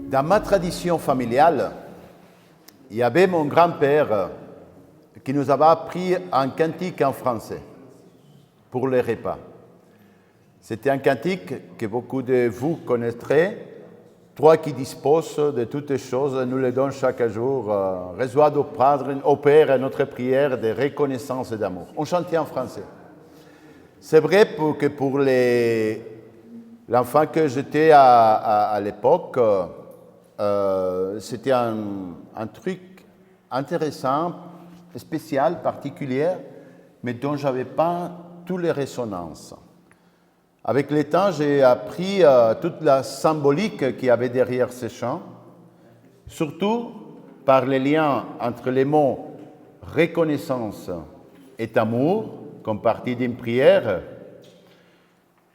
Dans ma tradition familiale, il y avait mon grand-père qui nous avait appris un cantique en français pour les repas. C'était un cantique que beaucoup de vous connaîtrez. Toi qui disposes de toutes les choses, nous les donnons chaque jour. Reçois au Père notre prière de reconnaissance et d'amour. On chantait en français. C'est vrai que pour l'enfant que j'étais à l'époque, c'était un truc intéressant, spécial, particulier, mais dont je n'avais pas toutes les résonances. Avec le temps, j'ai appris toute la symbolique qu'il y avait derrière ces chants, surtout par les liens entre les mots reconnaissance et amour, comme partie d'une prière,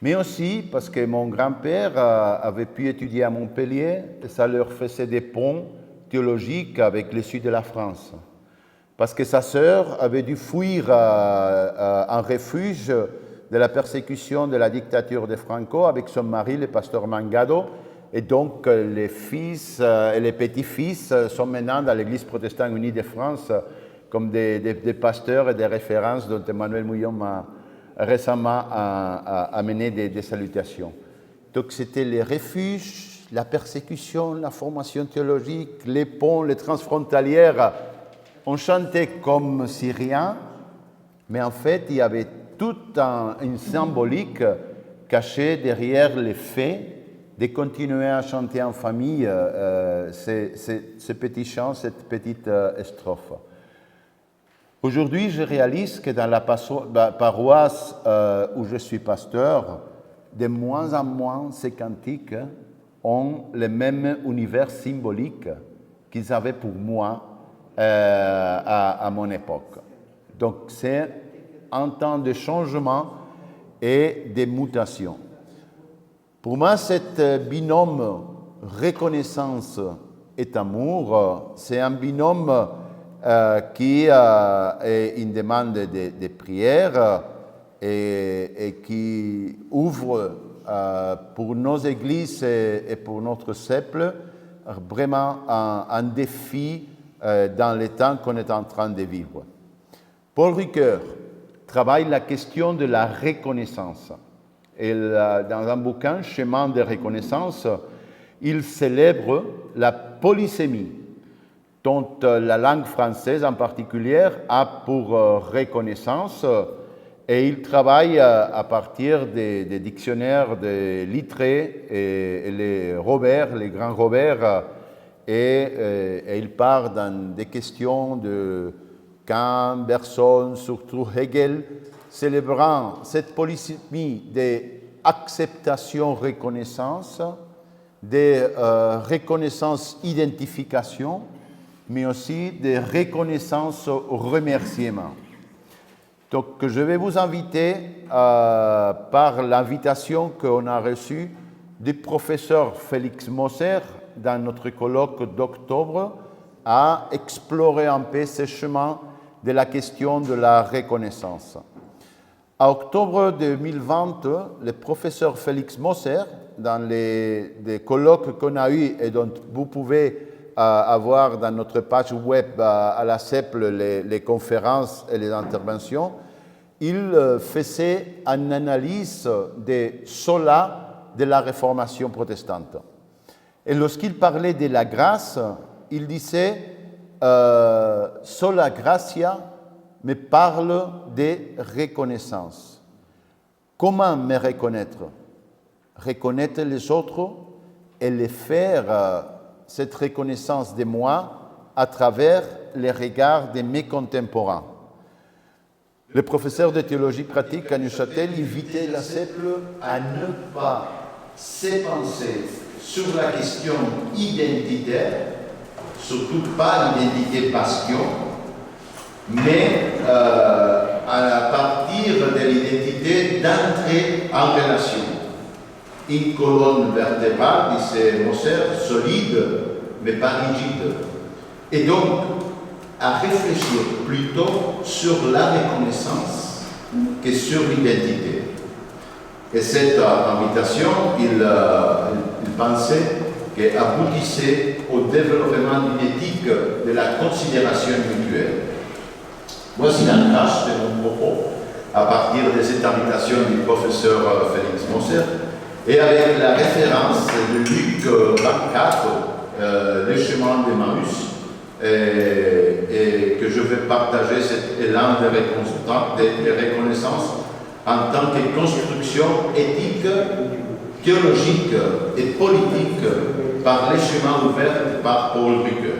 mais aussi parce que mon grand-père avait pu étudier à Montpellier et ça leur faisait des ponts théologiques avec le sud de la France. Parce que sa sœur avait dû fuir un refuge de la persécution de la dictature de Franco avec son mari, le pasteur Mangado. Et donc, les fils et les petits-fils sont maintenant dans l'Église protestante unie de France comme des pasteurs et des références dont Emmanuel Mouillon m'a récemment amené des salutations. Donc, c'était les refuges, la persécution, la formation théologique, les ponts, les transfrontalières. On chantait comme si rien, mais en fait, il y avait toute une symbolique cachée derrière les faits de continuer à chanter en famille ces petits chants, cette petite strophe. Aujourd'hui, je réalise que dans la paroisse où je suis pasteur, de moins en moins ces cantiques ont le même univers symbolique qu'ils avaient pour moi à mon époque. Donc, c'est un temps de changement et de mutation. Pour moi, cet binôme reconnaissance et amour, c'est un binôme qui est une demande de prière et qui ouvre pour nos églises et pour notre peuple vraiment un défi dans les temps qu'on est en train de vivre. Paul Ricoeur travaille la question de la reconnaissance. Et dans un bouquin, Chemin de reconnaissance, il célèbre la polysémie, dont la langue française en particulier a pour reconnaissance, et il travaille à partir des dictionnaires de Littré et les grands Robert, et il part dans des questions de Kant, Bergson, surtout Hegel, célébrant cette polysémie d'acceptation-reconnaissance, de reconnaissance-identification, mais aussi de reconnaissance-remerciement. Donc, je vais vous inviter par l'invitation qu'on a reçue du professeur Félix Moser dans notre colloque d'octobre à explorer un peu ce chemin de la question de la reconnaissance. En octobre 2020, le professeur Félix Moser, dans les colloques qu'on a eus et dont vous pouvez avoir dans notre page web à la CEPL les conférences et les interventions, il faisait une analyse des solas de la réformation protestante. Et lorsqu'il parlait de la grâce, il disait sola gratia me parle de reconnaissance. Comment me reconnaître? Reconnaître les autres et les faire cette reconnaissance de moi à travers les regards de mes contemporains. Le professeur de théologie pratique à Neuchâtel invitait la CEPL à ne pas s'épancer sur la question identitaire, surtout pas l'identité passion, mais à partir de l'identité d'entrée en relation. Une colonne vertébrale, disait Moser, solide, mais pas rigide. Et donc, à réfléchir plutôt sur la reconnaissance que sur l'identité. Et cette invitation, il pensait qui aboutissait au développement d'une éthique de la considération mutuelle. Voici l'ancrage de mon propos à partir des établisations du professeur Félix Moser et avec la référence de Luc 24, le chemin d'Emmaüs, et que je vais partager cet élan de reconnaissance en tant que construction éthique, théologique et politique par les chemins ouverts par Paul Ricoeur.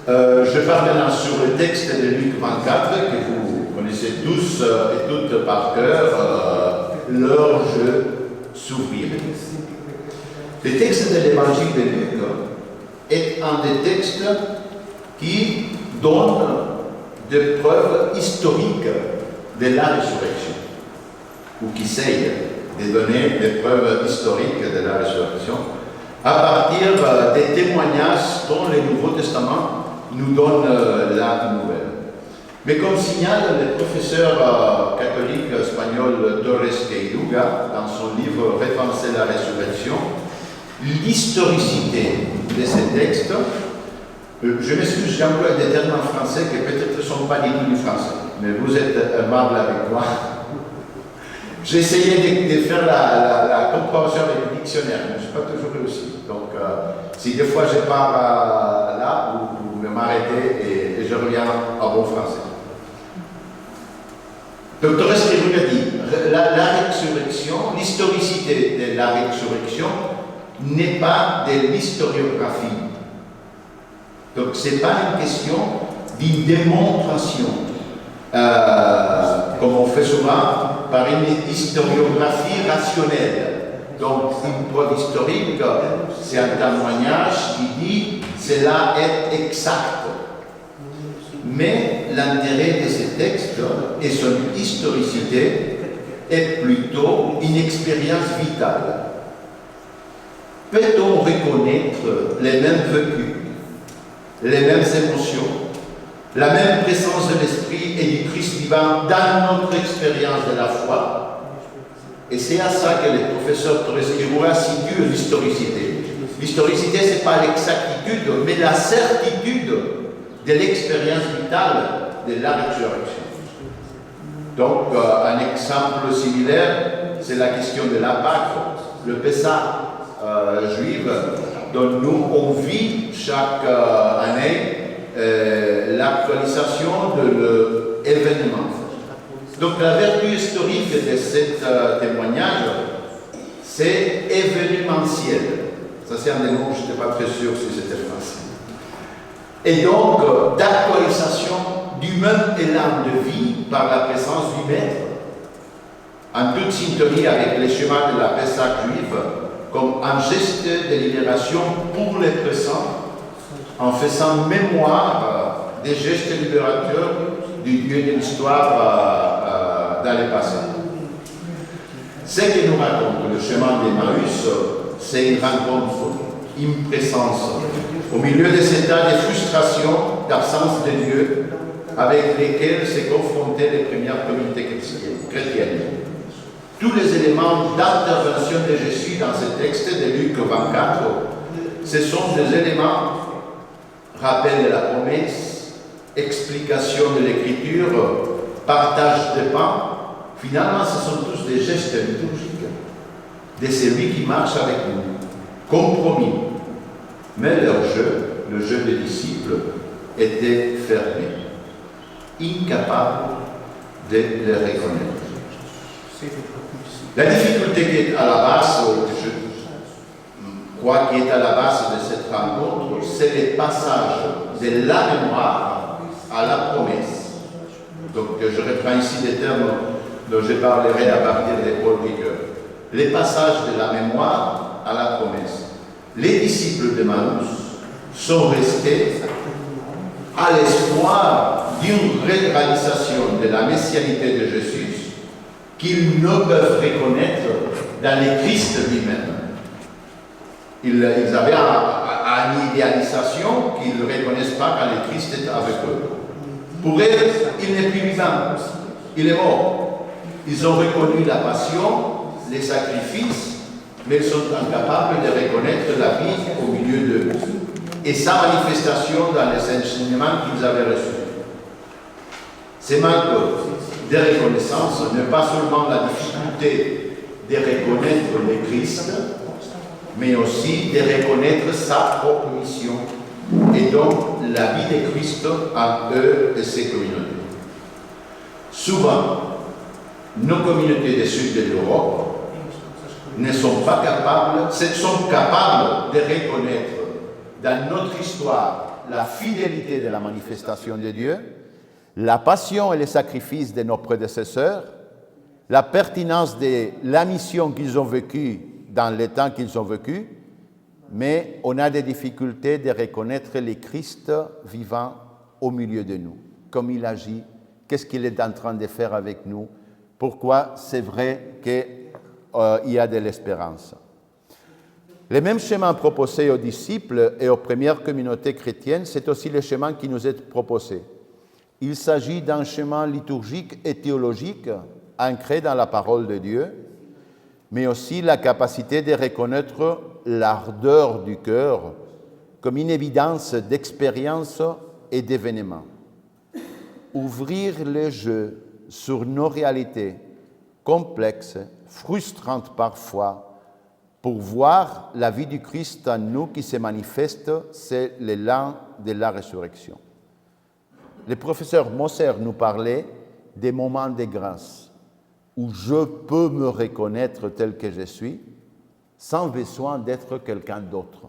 Je parle maintenant sur le texte de Luc 24 que vous connaissez tous et toutes par cœur, leur jeu s'ouvrir. Le texte de l'évangile de Luc est un des textes qui donne des preuves historiques de la résurrection, ou qui essaye de donner des preuves historiques de la résurrection, à partir des témoignages dont le Nouveau Testament nous donne la nouvelle. Mais comme signale le professeur catholique espagnol Torres Queiruga dans son livre Repenser la résurrection, l'historicité de ces textes, je m'excuse, j'emploie des termes en français qui peut-être ne sont pas du tout du français, mais vous êtes aimable avec moi. J'ai essayé de faire la comparaison avec le dictionnaire, mais je n'ai pas toujours réussi. Donc, si des fois je pars là, vous pouvez m'arrêter et je reviens en bon français. Donc, Torres Queiruga dit, la résurrection, l'historicité de la résurrection n'est pas de l'historiographie. Donc, ce n'est pas une question d'une démonstration, comme on fait souvent, par une historiographie rationnelle. Donc, une preuve historique, c'est un témoignage qui dit « cela est exact ». Mais l'intérêt de ces textes et son historicité est plutôt une expérience vitale. Peut-on reconnaître les mêmes vécus, les mêmes émotions, la même présence de l'Esprit et du Christ vivant dans notre expérience de la foi? Et c'est à ça que le professeur Torres Queiruga situe l'historicité. L'historicité, ce n'est pas l'exactitude, mais la certitude de l'expérience vitale de la résurrection. Donc, un exemple similaire, c'est la question de la Pâque, le Pessah juif, dont nous, on vit chaque année l'actualisation de l'événement. Donc la vertu historique de ce témoignage, c'est événementiel. Ça c'est un des mots, je n'étais pas très sûr si c'était français. Et donc d'actualisation du même élan de vie par la présence du Maître, en toute syntonie avec les chemins de la Pessah juive, comme un geste de libération pour les présents, en faisant mémoire des gestes libérateurs du Dieu de l'histoire dans le passé. Ce que nous raconte le chemin d'Emmaüs, c'est une rencontre, une présence, au milieu de cet état de frustration, d'absence de Dieu, avec lesquels s'est confrontée les premières communautés chrétiennes. Tous les éléments d'intervention de Jésus dans ce texte de Luc 24, ce sont des éléments, rappel de la promesse, explication de l'écriture, partage de pain. Finalement, ce sont tous des gestes liturgiques de celui qui marche avec nous, compromis. Mais leur jeu, le jeu des disciples, était fermé, incapable de les reconnaître. La difficulté qui est à la base, je crois qui est à la base de cette rencontre, c'est le passage de la mémoire à la promesse. Donc je reprends ici des termes dont je parlerai à partir de Paul Ricoeur. Les passages de la mémoire à la promesse. Les disciples d'Emmaüs sont restés à l'espoir d'une réalisation de la messianité de Jésus qu'ils ne peuvent reconnaître dans le Christ lui-même. Ils avaient une idéalisation qu'ils ne reconnaissent pas quand le Christ est avec eux. Pour eux, il n'est plus vivant, il est mort. Ils ont reconnu la passion, les sacrifices, mais ils sont incapables de reconnaître la vie au milieu d'eux et sa manifestation dans les enseignements qu'ils avaient reçus. Ces manques de reconnaissance n'est pas seulement la difficulté de reconnaître le Christ, mais aussi de reconnaître sa propre mission et donc la vie de Christ en eux et ses communautés. Souvent, nos communautés du sud de l'Europe sont capables de reconnaître dans notre histoire la fidélité de la manifestation de Dieu, la passion et le sacrifice de nos prédécesseurs, la pertinence de la mission qu'ils ont vécue dans le temps qu'ils ont vécu, mais on a des difficultés de reconnaître le Christ vivant au milieu de nous, comme il agit, qu'est-ce qu'il est en train de faire avec nous, pourquoi c'est vrai qu'il y a de l'espérance. Le même chemin proposé aux disciples et aux premières communautés chrétiennes, c'est aussi le chemin qui nous est proposé. Il s'agit d'un chemin liturgique et théologique ancré dans la parole de Dieu, mais aussi la capacité de reconnaître l'ardeur du cœur comme une évidence d'expérience et d'événement. Ouvrir les yeux sur nos réalités complexes, frustrantes parfois, pour voir la vie du Christ en nous qui se manifeste, c'est l'élan de la résurrection. Le professeur Moser nous parlait des moments de grâce où je peux me reconnaître tel que je suis sans besoin d'être quelqu'un d'autre.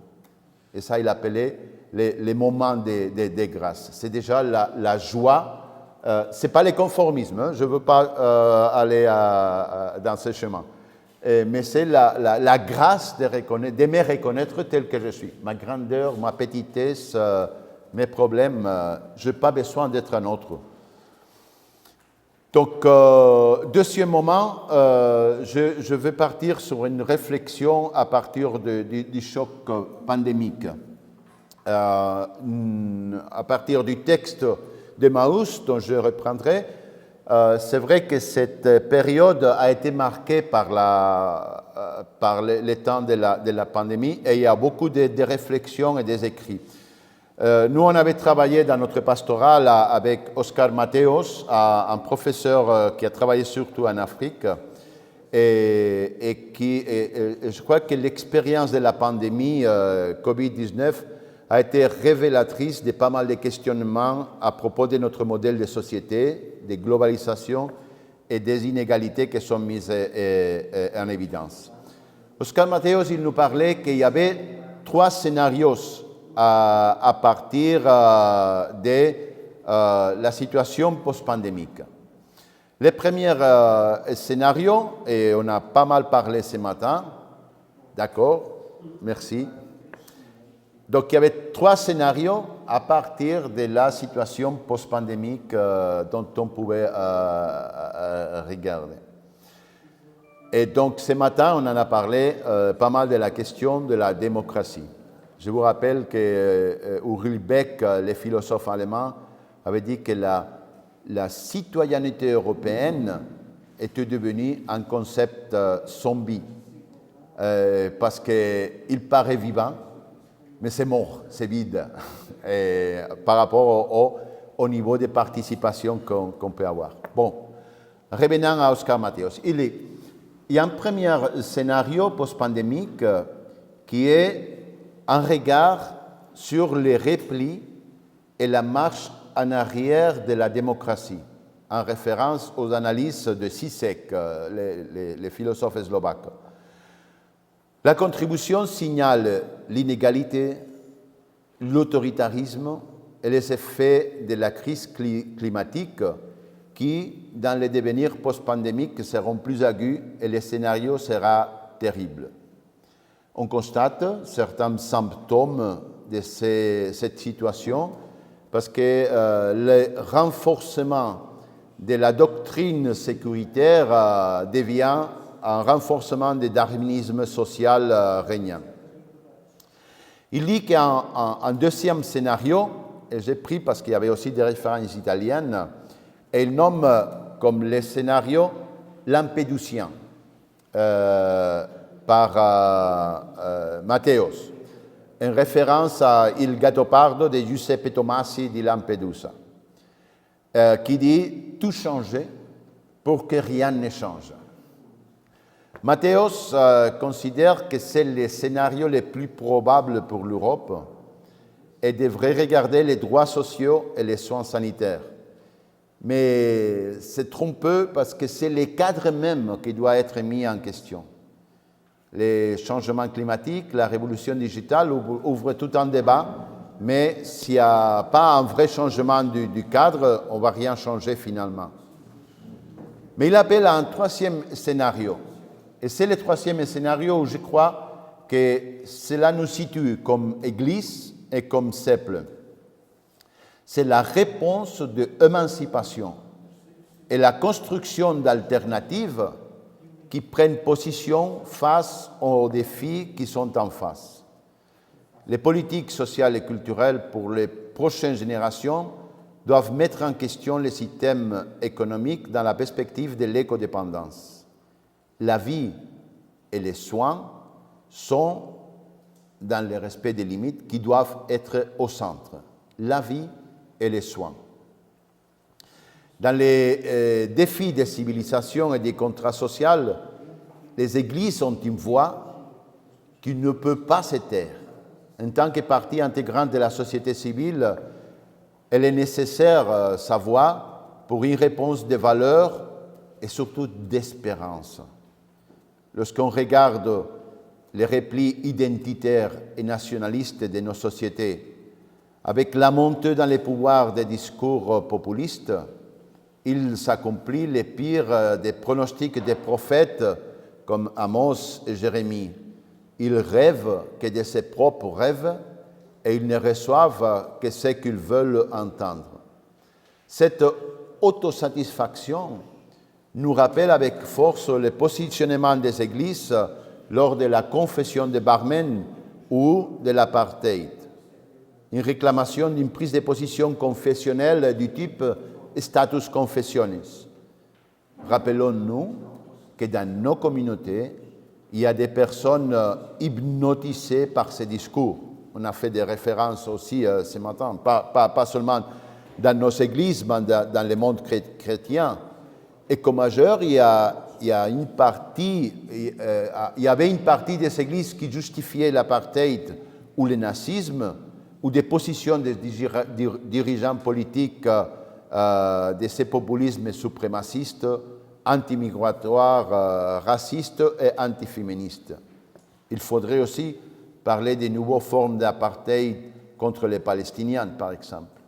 Et ça, il appelait les moments de grâce. C'est déjà la joie. Ce n'est pas le conformisme, hein, je ne veux pas aller dans ce chemin. Mais c'est la grâce de me reconnaître tel que je suis. Ma grandeur, ma petitesse, mes problèmes, je n'ai pas besoin d'être un autre. Donc, deuxième moment, je vais partir sur une réflexion à partir du choc pandémique. À partir du texte d'Emmaüs, dont je reprendrai, c'est vrai que cette période a été marquée par le temps de la pandémie et il y a beaucoup de réflexions et des écrits. Nous, on avait travaillé dans notre pastoral avec Oscar Mateos, un professeur qui a travaillé surtout en Afrique, et je crois que l'expérience de la pandémie Covid-19 a été révélatrice de pas mal de questionnements à propos de notre modèle de société, de globalisation et des inégalités qui sont mises en évidence. Oscar Mateos, il nous parlait qu'il y avait 3 scénarios à partir de la situation post-pandémique. Le premier scénario, et on a pas mal parlé ce matin, d'accord, merci. Donc il y avait 3 scénarios à partir de la situation post-pandémique dont on pouvait regarder. Et donc ce matin, on en a parlé pas mal de la question de la démocratie. Je vous rappelle que Ulrich Beck, le philosophe allemand, avait dit que la citoyenneté européenne était devenue un concept zombie, parce qu'il paraît vivant, mais c'est mort, c'est vide, par rapport au niveau de participation qu'on peut avoir. Bon, revenons à Oscar Mateos. Il y a un premier scénario post-pandémique qui est un regard sur les replis et la marche en arrière de la démocratie, en référence aux analyses de Žižek, les philosophes slovaques. La contribution signale l'inégalité, l'autoritarisme et les effets de la crise climatique qui, dans les devenirs post-pandémiques, seront plus aigus et le scénario sera terrible. On constate certains symptômes de cette situation parce que le renforcement de la doctrine sécuritaire devient un renforcement du darwinisme social régnant. Il dit qu'un deuxième scénario, et j'ai pris parce qu'il y avait aussi des références italiennes, et il nomme comme le scénario lampédusien. par Matthäus, en référence à Il Gattopardo de Giuseppe Tomassi di Lampedusa, qui dit « Tout changer pour que rien ne change ». Matthäus considère que c'est le scénario le plus probable pour l'Europe et devrait regarder les droits sociaux et les soins sanitaires. Mais c'est trompeux parce que c'est le cadre même qui doit être mis en question. Les changements climatiques, la révolution digitale ouvrent tout un débat, mais s'il n'y a pas un vrai changement du cadre, on ne va rien changer finalement. Mais il appelle à un troisième scénario. Et c'est le troisième scénario où je crois que cela nous situe comme Église et comme peuple. C'est la réponse de l'émancipation et la construction d'alternatives qui prennent position face aux défis qui sont en face. Les politiques sociales et culturelles pour les prochaines générations doivent mettre en question les systèmes économiques dans la perspective de l'écodépendance. La vie et les soins sont dans le respect des limites qui doivent être au centre. La vie et les soins. Dans les défis des civilisations et des contrats sociaux, les églises ont une voix qui ne peut pas se taire. En tant que partie intégrante de la société civile, elle est nécessaire, sa voix, pour une réponse de valeur et surtout d'espérance. Lorsqu'on regarde les replis identitaires et nationalistes de nos sociétés, avec la montée dans les pouvoirs des discours populistes, il s'accomplit les pires des pronostics des prophètes comme Amos et Jérémie. Ils rêvent que de ses propres rêves et ils ne reçoivent que ce qu'ils veulent entendre. Cette autosatisfaction nous rappelle avec force le positionnement des églises lors de la confession de Barmen ou de l'apartheid. Une réclamation d'une prise de position confessionnelle du type status confessionis. Rappelons-nous que dans nos communautés, il y a des personnes hypnotisées par ces discours. On a fait des références aussi ce matin, pas seulement dans nos églises, mais dans le monde chrétien. Et comme majeur, il y avait une partie des églises qui justifiait l'apartheid ou le nazisme, ou des positions des dirigeants politiques de ces populismes suprémacistes, antimigratoires, racistes et antiféministes. Il faudrait aussi parler des nouvelles formes d'apartheid contre les Palestiniens, par exemple.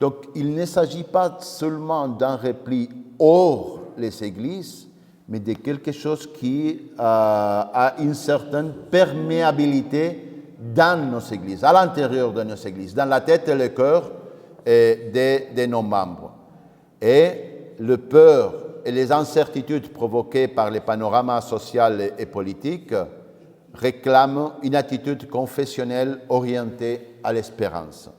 Donc, il ne s'agit pas seulement d'un repli hors les églises, mais de quelque chose qui a une certaine perméabilité dans nos églises, à l'intérieur de nos églises, dans la tête et le cœur de nos membres. Et le peur et les incertitudes provoquées par le panorama social et politique réclament une attitude confessionnelle orientée à l'espérance.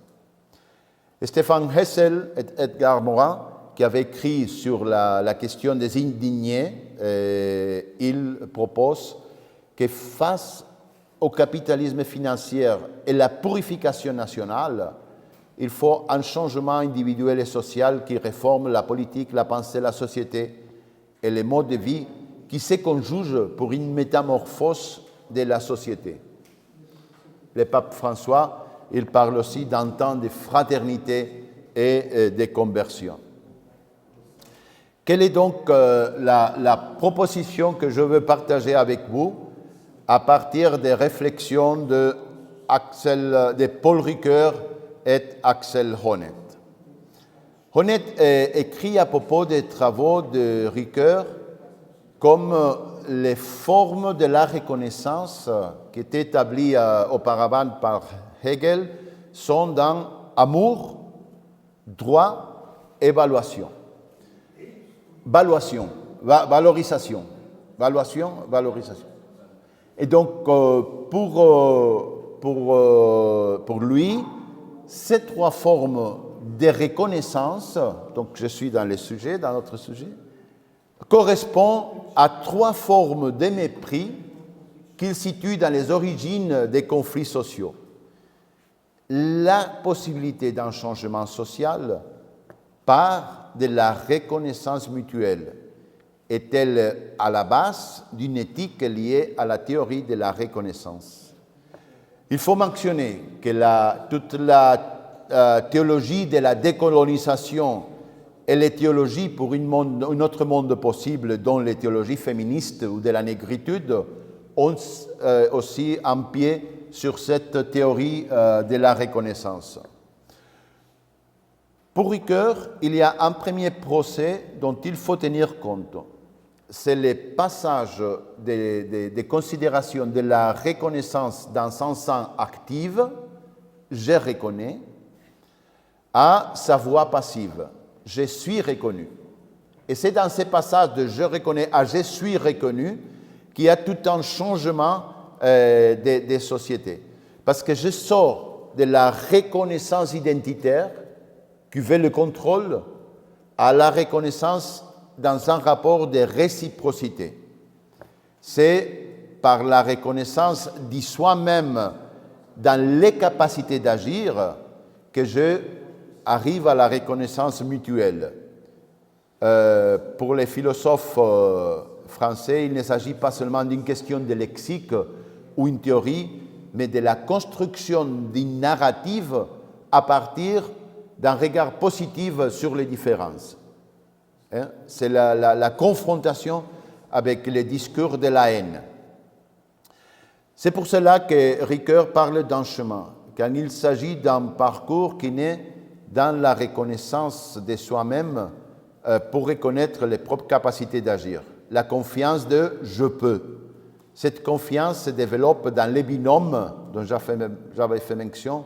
Stéphane Hessel et Edgar Morin, qui avaient écrit sur la question des indignés, ils proposent que face au capitalisme financier et la purification nationale, il faut un changement individuel et social qui réforme la politique, la pensée, la société et les modes de vie qui se conjuguent pour une métamorphose de la société. Le pape François, il parle aussi d'un temps de fraternité et de conversion. Quelle est donc la proposition que je veux partager avec vous à partir des réflexions de Paul Ricoeur et Axel Honneth? Honneth écrit à propos des travaux de Ricoeur comme les formes de la reconnaissance qui étaient établies auparavant par Hegel sont dans amour, droit, évaluation. Valorisation. Et donc, pour lui, ces trois formes de reconnaissance, donc je suis dans notre sujet, correspondent à trois formes de mépris qu'il situe dans les origines des conflits sociaux. La possibilité d'un changement social part de la reconnaissance mutuelle. Est-elle à la base d'une éthique liée à la théorie de la reconnaissance? Il faut mentionner que toute la théologie de la décolonisation et les théologies pour un autre monde possible, dont les théologies féministes ou de la négritude, ont aussi un pied sur cette théorie de la reconnaissance. Pour Ricoeur, il y a un premier procès dont il faut tenir compte. C'est le passage des considérations de la reconnaissance dans son sens actif, je reconnais, à sa voix passive, je suis reconnu. Et c'est dans ces passages de je reconnais à je suis reconnu qu'il y a tout un changement des sociétés. Parce que je sors de la reconnaissance identitaire qui veut le contrôle à la reconnaissance dans un rapport de réciprocité. C'est par la reconnaissance de soi-même dans les capacités d'agir que je arrive à la reconnaissance mutuelle. Pour les philosophes français, il ne s'agit pas seulement d'une question de lexique ou une théorie, mais de la construction d'une narrative à partir d'un regard positif sur les différences. C'est la confrontation avec les discours de la haine. C'est pour cela que Ricoeur parle d'un chemin, quand il s'agit d'un parcours qui naît dans la reconnaissance de soi-même pour reconnaître les propres capacités d'agir. La confiance de « je peux ». Cette confiance se développe dans les binômes dont j'avais fait mention,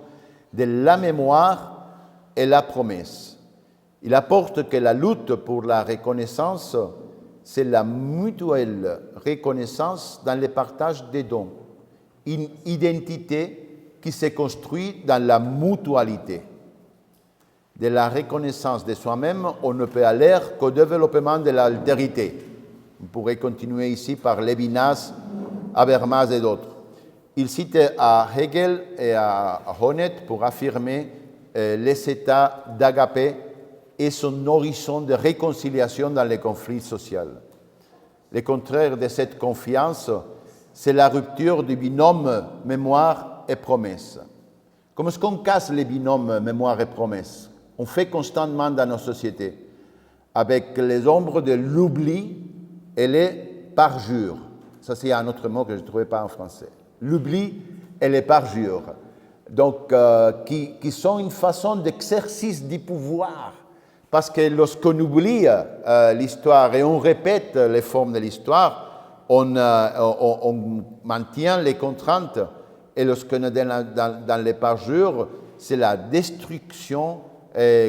de la mémoire et la promesse. Il apporte que la lutte pour la reconnaissance, c'est la mutuelle reconnaissance dans le partage des dons, une identité qui se construit dans la mutualité. De la reconnaissance de soi-même, on ne peut aller qu'au développement de l'altérité. On pourrait continuer ici par Lévinas, Habermas et d'autres. Il cite à Hegel et à Honneth pour affirmer les états d'agapé et son horizon de réconciliation dans les conflits sociaux. Le contraire de cette confiance, c'est la rupture du binôme mémoire et promesse. Comment est-ce qu'on casse les binômes mémoire et promesse? On fait constamment dans nos sociétés, avec les ombres de l'oubli et les parjures. Ça, c'est un autre mot que je ne trouvais pas en français. L'oubli et les parjures. Donc, qui sont une façon d'exercice du pouvoir. Parce que lorsqu'on oublie l'histoire et on répète les formes de l'histoire, on maintient les contraintes. Et lorsqu'on est dans les parjures, c'est la destruction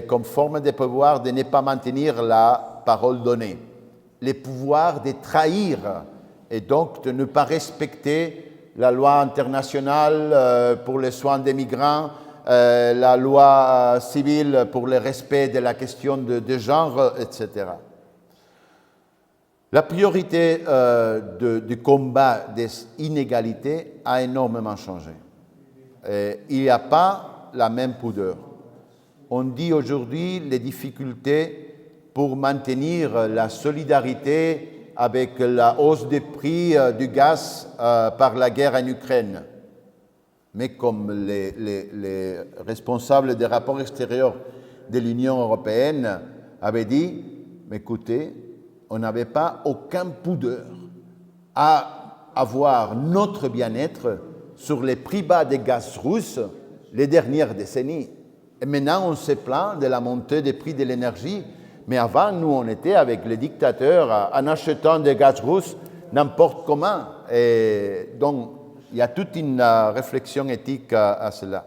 comme forme de pouvoir de ne pas maintenir la parole donnée. Le pouvoir de trahir et donc de ne pas respecter la loi internationale pour les soins des migrants, la loi civile pour le respect de la question de genre, etc. La priorité du combat des inégalités a énormément changé. Il n'y a pas la même pudeur. On dit aujourd'hui les difficultés pour maintenir la solidarité avec la hausse des prix du gaz par la guerre en Ukraine. Mais comme les responsables des rapports extérieurs de l'Union européenne avaient dit, mais écoutez, on n'avait pas aucun pudeur à avoir notre bien-être sur les prix bas des gaz russes les dernières décennies. Et maintenant, on se plaint de la montée des prix de l'énergie. Mais avant, nous, on était avec les dictateurs en achetant des gaz russes n'importe comment. Et donc, il y a toute une réflexion éthique à cela.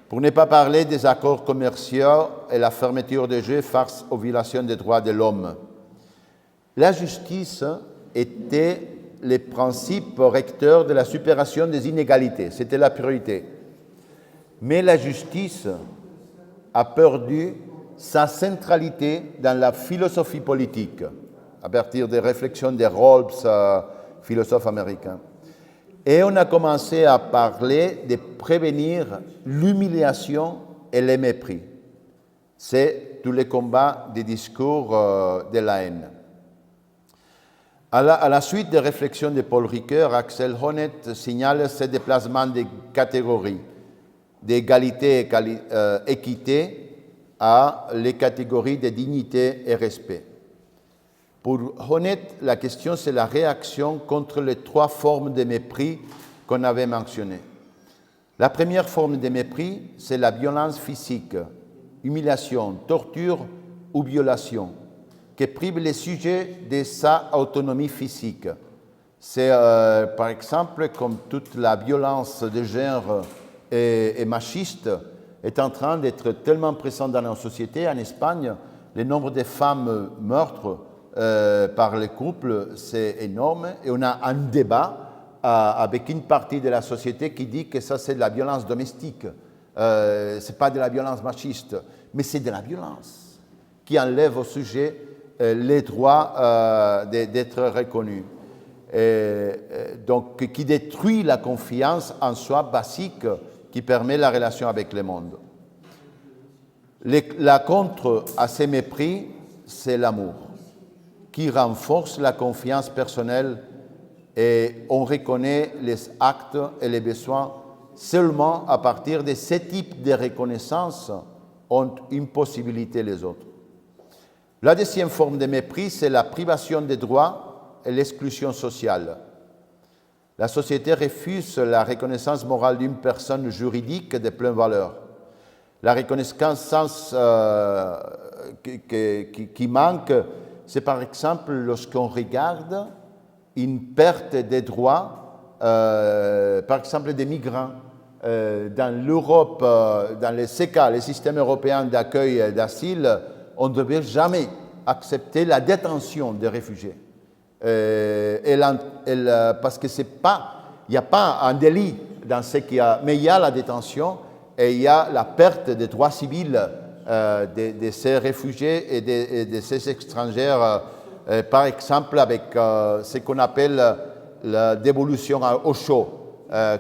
Pour ne pas parler des accords commerciaux et la fermeture des jeux face aux violations des droits de l'homme. La justice était le principe recteur de la supération des inégalités. C'était la priorité. Mais la justice a perdu sa centralité dans la philosophie politique, à partir des réflexions de Rawls, philosophe américain. Et on a commencé à parler de prévenir l'humiliation et le mépris. C'est tous les combats des discours de la haine. À la suite des réflexions de Paul Ricoeur, Axel Honneth signale ce déplacement des catégories d'égalité et équité à les catégories de dignité et respect. Pour Honneth, la question, c'est la réaction contre les trois formes de mépris qu'on avait mentionnées. La première forme de mépris, c'est la violence physique, humiliation, torture ou violation, qui prive les sujets de sa autonomie physique. C'est, par exemple, comme toute la violence de genre et machiste est en train d'être tellement présente dans nos sociétés. En Espagne, le nombre de femmes meurtres par les couples, c'est énorme. Et on a un débat avec une partie de la société qui dit que ça, c'est de la violence domestique. Ce n'est pas de la violence machiste, mais c'est de la violence qui enlève au sujet les droits d'être reconnu. Donc, qui détruit la confiance en soi basique qui permet la relation avec le monde. La contre à ces mépris, c'est l'amour, qui renforce la confiance personnelle et on reconnaît les actes et les besoins seulement à partir de ce type de reconnaissance ont une possibilité les autres. La deuxième forme de mépris, c'est la privation des droits et l'exclusion sociale. La société refuse la reconnaissance morale d'une personne juridique de pleine valeur. La reconnaissance qui manque, c'est par exemple lorsqu'on regarde une perte des droits, par exemple des migrants. Dans l'Europe, dans les CECA, les systèmes européens d'accueil et d'asile, on ne devait jamais accepter la détention des réfugiés. Parce que il n'y a pas un délit dans ce qu'il y a, mais il y a la détention et il y a la perte des droits civils de ces réfugiés et de ces étrangers, par exemple avec ce qu'on appelle la dévolution au chaud,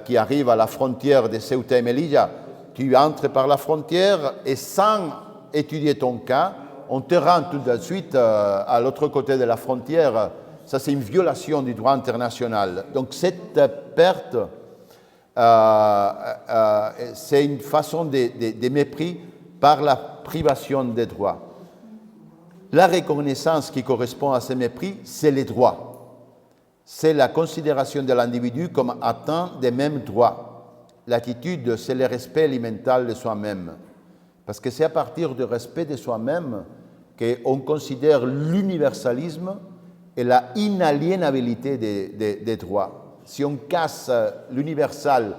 qui arrive à la frontière de Ceuta et Melilla. Tu entres par la frontière et sans étudier ton cas, on te rend tout de suite à l'autre côté de la frontière. Ça, c'est une violation du droit international. Donc, cette perte, c'est une façon de mépris par la privation des droits. La reconnaissance qui correspond à ce mépris, c'est les droits. C'est la considération de l'individu comme atteint des mêmes droits. L'attitude, c'est le respect élémental de soi-même. Parce que c'est à partir du respect de soi-même qu'on considère l'universalisme et la inaliénabilité des droits. Si on casse l'universal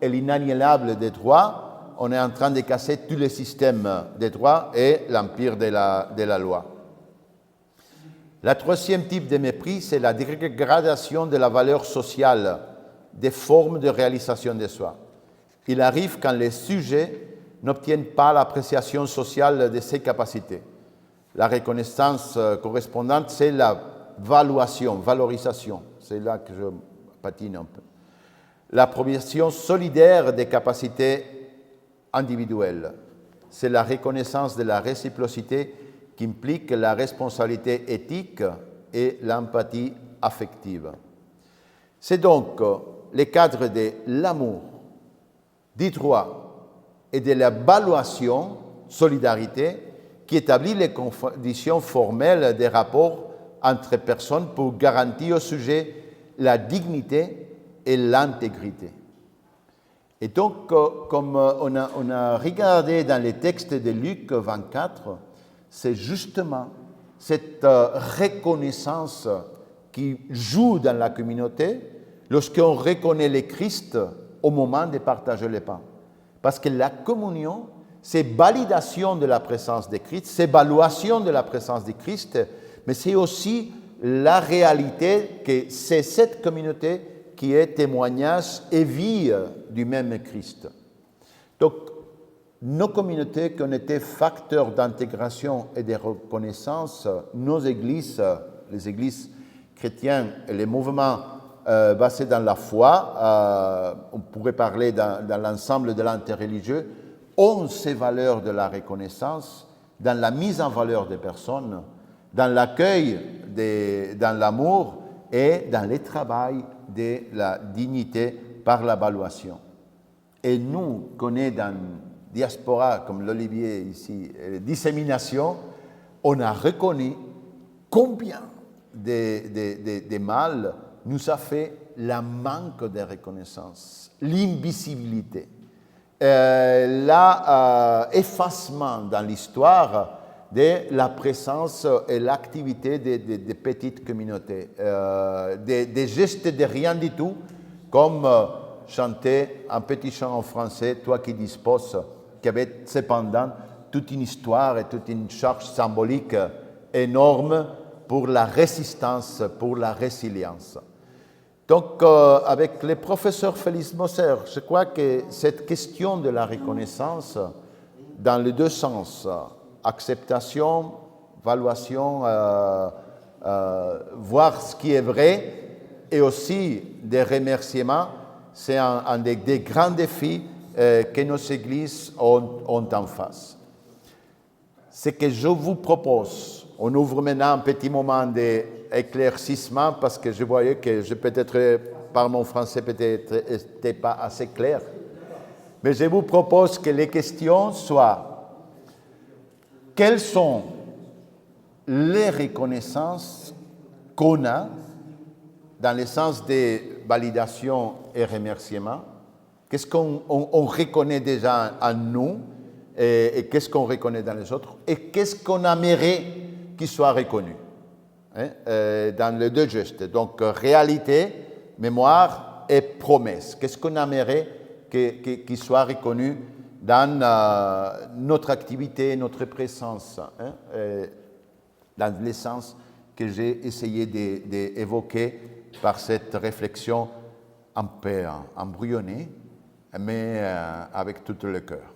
et l'inaliénable des droits, on est en train de casser tous les systèmes des droits et l'empire de la loi. Le troisième type de mépris, c'est la dégradation de la valeur sociale des formes de réalisation de soi. Il arrive quand les sujets n'obtiennent pas l'appréciation sociale de ses capacités. La reconnaissance correspondante, c'est la valorisation. C'est là que je patine un peu. L'appropriation solidaire des capacités individuelles. C'est la reconnaissance de la réciprocité qui implique la responsabilité éthique et l'empathie affective. C'est donc le cadre de l'amour, du droit et de la valuation, solidarité, qui établit les conditions formelles des rapports entre personnes pour garantir au sujet la dignité et l'intégrité. Et donc, comme on a regardé dans les textes de Luc 24, c'est justement cette reconnaissance qui joue dans la communauté lorsqu'on reconnaît le Christ au moment de partager le pain. Parce que la communion, c'est validation de la présence de Christ, c'est évaluation de la présence de Christ, mais c'est aussi la réalité que c'est cette communauté qui est témoignage et vie du même Christ. Donc, nos communautés qui ont été facteurs d'intégration et de reconnaissance, nos églises, les églises chrétiennes et les mouvements basé dans la foi, on pourrait parler dans l'ensemble de l'interreligieux, ont ces valeurs de la reconnaissance dans la mise en valeur des personnes, dans l'accueil, dans l'amour et dans le travail de la dignité par l'évaluation. Et nous, qu'on est dans diaspora, comme l'Olivier ici, dissémination, on a reconnu combien de mal nous a fait la manque de reconnaissance, l'invisibilité, l'effacement dans l'histoire de la présence et l'activité des petites communautés, des gestes de rien du tout, comme chanter un petit chant en français, Toi qui disposes, qui avait cependant toute une histoire et toute une charge symbolique énorme pour la résistance, pour la résilience. Donc, avec le professeur Félix Moser, je crois que cette question de la reconnaissance, dans les deux sens, acceptation, évaluation, voir ce qui est vrai, et aussi des remerciements, c'est un des grands défis que nos églises ont en face. Ce que je vous propose, on ouvre maintenant un petit moment d'éclaircissement parce que je voyais que je peut-être, par mon français, peut-être n'était pas assez clair. Mais je vous propose que les questions soient: quelles sont les reconnaissances qu'on a dans le sens de validation et remerciement? Qu'est-ce qu'on reconnaît déjà en nous et qu'est-ce qu'on reconnaît dans les autres? Et qu'est-ce qu'on aimerait qu'il soit reconnu dans les deux gestes? Donc, réalité, mémoire et promesse. Qu'est-ce qu'on aimerait qu'il soit reconnu dans notre activité, notre présence, dans le sens que j'ai essayé d'évoquer par cette réflexion un peu embryonnée, mais avec tout le cœur.